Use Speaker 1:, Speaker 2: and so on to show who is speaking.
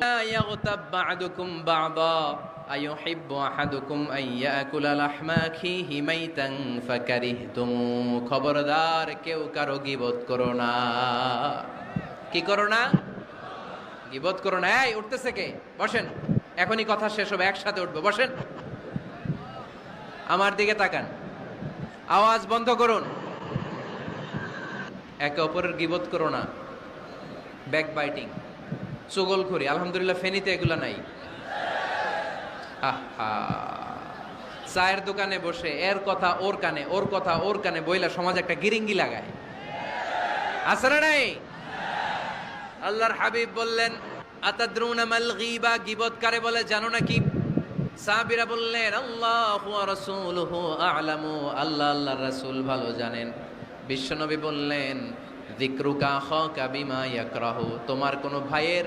Speaker 1: লা ইয়াগতাব বা'দুকুম বা'দা আইয়ুহিব্বু আহাদুকুম আন ইয়াকুলা লাহমা আখিহি মাইতান ফাকারিহতুম। খবরদার কেউ কারো গীবত করো না। কি করো না? গীবত করো না। এই উঠতেছে কে? বসেন, এখনই কথা শেষ হবে, একসাথে উঠবো। বসেন, আমার দিকে তাকান, আওয়াজ বন্ধ করুন। একে অপরের গীবত করো না। ব্যাক বাইটিং, চুগলখড়ি, আলহামদুলিল্লাহ ফেনীতে এগুলো নাই। আহা, চায়ের দোকানে বসে এর কথা ওর কানে, ওর কথা ওর কানে বইলা সমাজ একটা গিরিঙ্গি লাগায়, আছে না নাই? আল্লাহর হাবিব বললেন, আতাদরুনা মাল গীবা, গীবত কারে বলে জানো নাকি? সাহাবীরা বললেন, আল্লাহু ওয়া রাসূলুহু আ'লামু, আল্লাহ আল্লাহর রাসূল ভালো জানেন। বিশ্বনবী বললেন, যিকরুকা আখাকা বিমা ইয়াকরাহু, তোমার কোন ভাইয়ের